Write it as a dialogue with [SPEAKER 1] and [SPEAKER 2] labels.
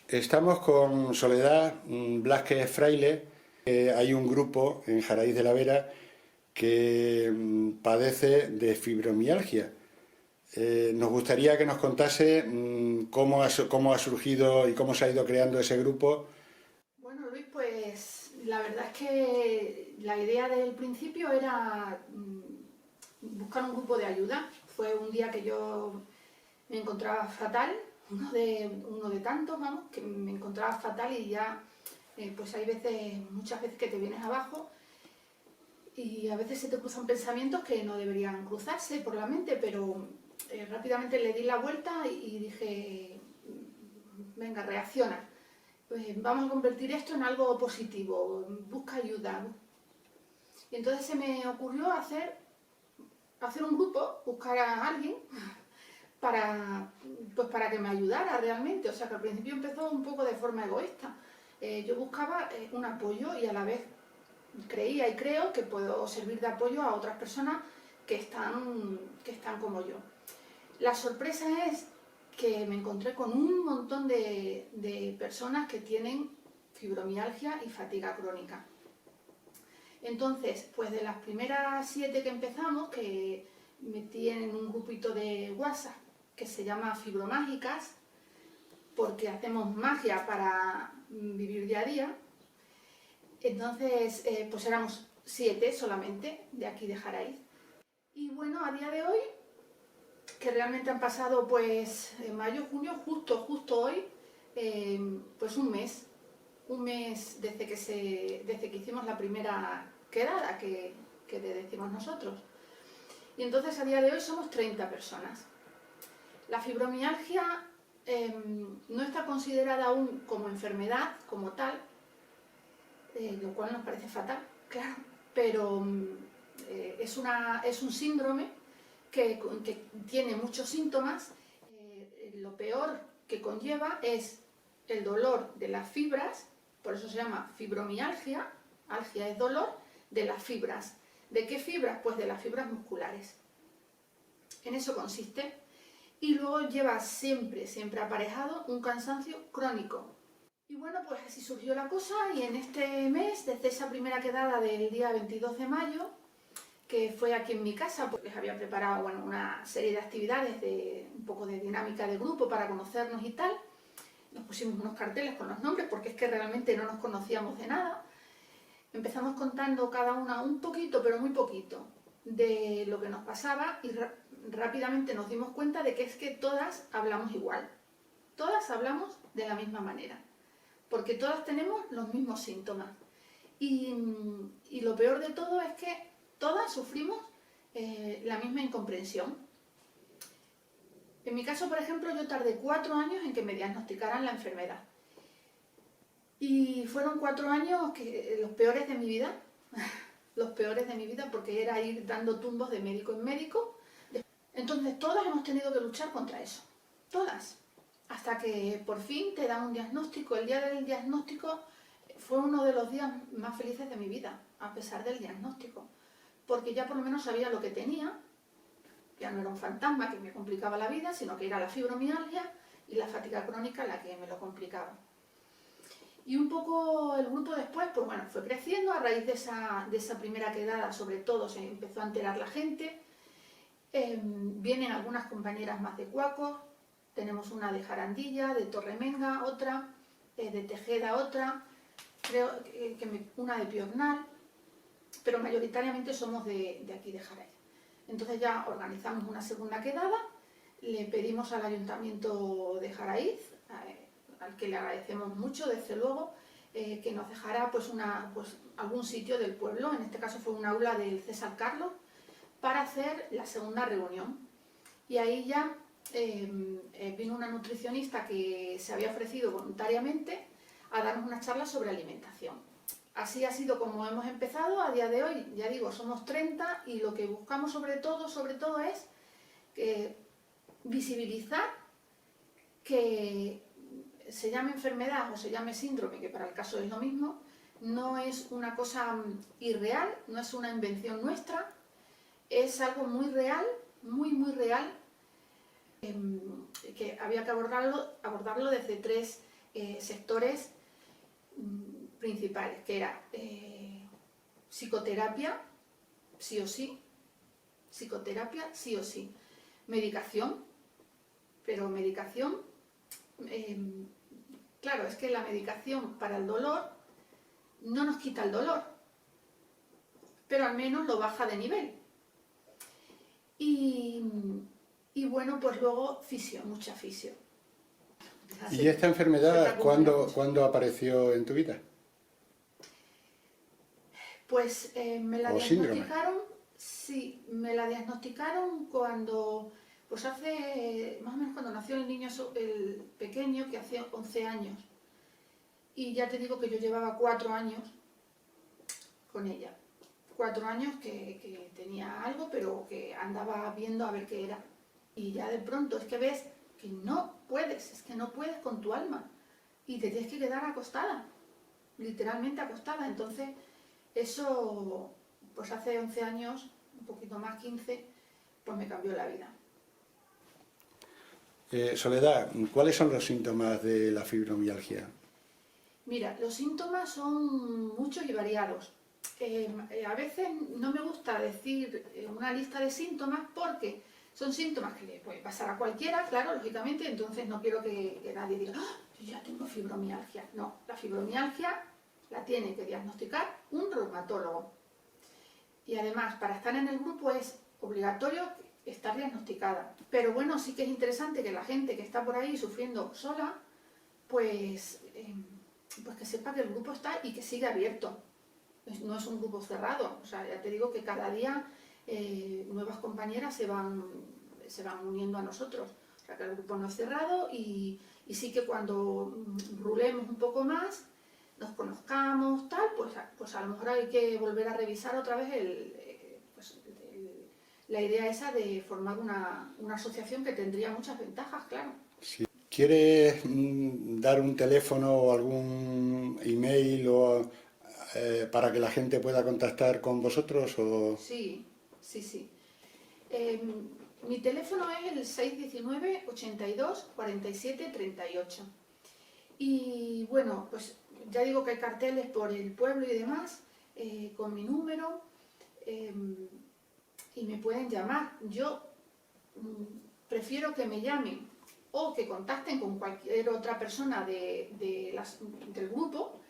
[SPEAKER 1] Estamos con Soledad Blázquez Fraile. Hay un grupo en Jaraíz de la Vera que padece de fibromialgia. Nos gustaría que nos contase cómo ha surgido y cómo se ha ido creando ese grupo.
[SPEAKER 2] Bueno, Luis, pues la verdad es que la idea del principio era buscar un grupo de ayuda. Fue un día que yo me encontraba fatal, uno de tantos, vamos, que me encontraba fatal y ya, pues hay muchas veces que te vienes abajo y a veces se te cruzan pensamientos que no deberían cruzarse por la mente, pero rápidamente le di la vuelta y dije, venga, reacciona. Pues vamos a convertir esto en algo positivo, busca ayuda. Y entonces se me ocurrió hacer un grupo, buscar a alguien para que me ayudara realmente. O sea que al principio empezó un poco de forma egoísta. Yo buscaba un apoyo y a la vez creía y creo que puedo servir de apoyo a otras personas que están como yo. La sorpresa es que me encontré con un montón de personas que tienen fibromialgia y fatiga crónica. Entonces, pues de las primeras 7 que empezamos, que metí en un grupito de WhatsApp que se llama Fibromágicas, porque hacemos magia para vivir día a día. Entonces, pues éramos 7 solamente de aquí de Jaraíz. Y bueno, a día de hoy, que realmente han pasado pues en mayo, junio, justo hoy, pues un mes desde que hicimos la primera quedada que le decimos nosotros. Y entonces a día de hoy somos 30 personas. La fibromialgia no está considerada aún como enfermedad, como tal, lo cual nos parece fatal, claro, pero es un síndrome que tiene muchos síntomas. Lo peor que conlleva es el dolor de las fibras, por eso se llama fibromialgia, algia es dolor, de las fibras. ¿De qué fibras? Pues de las fibras musculares. En eso consiste. Y luego lleva siempre aparejado un cansancio crónico. Y bueno, pues así surgió la cosa y en este mes, desde esa primera quedada del día 22 de mayo, que fue aquí en mi casa, porque les había preparado una serie de actividades, un poco de dinámica de grupo para conocernos y tal. Nos pusimos unos carteles con los nombres porque es que realmente no nos conocíamos de nada. Empezamos contando cada una un poquito, pero muy poquito, de lo que nos pasaba y rápidamente nos dimos cuenta de que es que todas hablamos igual. Todas hablamos de la misma manera, porque todas tenemos los mismos síntomas. Y lo peor de todo es que todas sufrimos la misma incomprensión. En mi caso, por ejemplo, yo tardé 4 años en que me diagnosticaran la enfermedad. Y fueron 4 años los peores de mi vida, los peores de mi vida, porque era ir dando tumbos de médico en médico. Entonces todas hemos tenido que luchar contra eso, todas, hasta que por fin te dan un diagnóstico. El día del diagnóstico fue uno de los días más felices de mi vida, a pesar del diagnóstico, porque ya por lo menos sabía lo que tenía. Ya no era un fantasma que me complicaba la vida, sino que era la fibromialgia y la fatiga crónica la que me lo complicaba. Y un poco el grupo después, pues bueno, fue creciendo a raíz de esa primera quedada. Sobre todo se empezó a enterar la gente. Vienen algunas compañeras más de Cuaco, tenemos una de Jarandilla, de Torremenga, otra, de Tejeda otra, creo que una de Piornal, pero mayoritariamente somos de aquí de Jaraíz. Entonces ya organizamos una segunda quedada, le pedimos al Ayuntamiento de Jaraíz, al que le agradecemos mucho, desde luego, que nos dejara pues algún sitio del pueblo. En este caso fue un aula del César Carlos, para hacer la segunda reunión. Y ahí ya vino una nutricionista que se había ofrecido voluntariamente a darnos una charla sobre alimentación. Así ha sido como hemos empezado. A día de hoy, ya digo, somos 30 y lo que buscamos sobre todo es visibilizar que se llame enfermedad o se llame síndrome, que para el caso es lo mismo, no es una cosa irreal, no es una invención nuestra, es algo muy real, muy real, que había que abordarlo desde 3 sectores principales, que era psicoterapia, sí o sí, psicoterapia, sí o sí, medicación, pero medicación, claro, es que la medicación para el dolor no nos quita el dolor, pero al menos lo baja de nivel. Y bueno, pues luego fisio, mucha fisio.
[SPEAKER 1] ¿Y esta enfermedad cuándo apareció en tu vida?
[SPEAKER 2] Pues me la
[SPEAKER 1] ¿O síndrome?
[SPEAKER 2] diagnosticaron, sí, me la diagnosticaron cuando, pues hace, más o menos cuando nació el niño, el pequeño, que hace 11 años. Y ya te digo que yo llevaba 4 años con ella. 4 años que tenía algo, pero que andaba viendo a ver qué era. Y ya de pronto es que ves que no puedes, es que no puedes con tu alma. Y te tienes que quedar acostada, literalmente acostada. Entonces, eso, pues hace 11 años, un poquito más, 15, pues me cambió la vida.
[SPEAKER 1] Soledad, ¿cuáles son los síntomas de la fibromialgia?
[SPEAKER 2] Mira, los síntomas son muchos y variados. A veces no me gusta decir una lista de síntomas porque son síntomas que le puede pasar a cualquiera, claro, lógicamente, entonces no quiero que nadie diga, ¡ah, yo ya tengo fibromialgia! No, la fibromialgia la tiene que diagnosticar un reumatólogo. Y además, para estar en el grupo es obligatorio estar diagnosticada. Pero bueno, sí que es interesante que la gente que está por ahí sufriendo sola, pues que sepa que el grupo está y que sigue abierto. No es un grupo cerrado, o sea, ya te digo que cada día nuevas compañeras se van uniendo a nosotros. O sea, que el grupo no es cerrado y sí que cuando rulemos un poco más, nos conozcamos, tal, pues a lo mejor hay que volver a revisar otra vez la idea esa de formar una asociación que tendría muchas ventajas, claro.
[SPEAKER 1] Si quieres dar un teléfono o algún email para que la gente pueda contactar con vosotros o...
[SPEAKER 2] Sí. Mi teléfono es el 619 82 47 38. Y bueno, pues ya digo que hay carteles por el pueblo y demás, con mi número, y me pueden llamar. Yo prefiero que me llamen o que contacten con cualquier otra persona del grupo,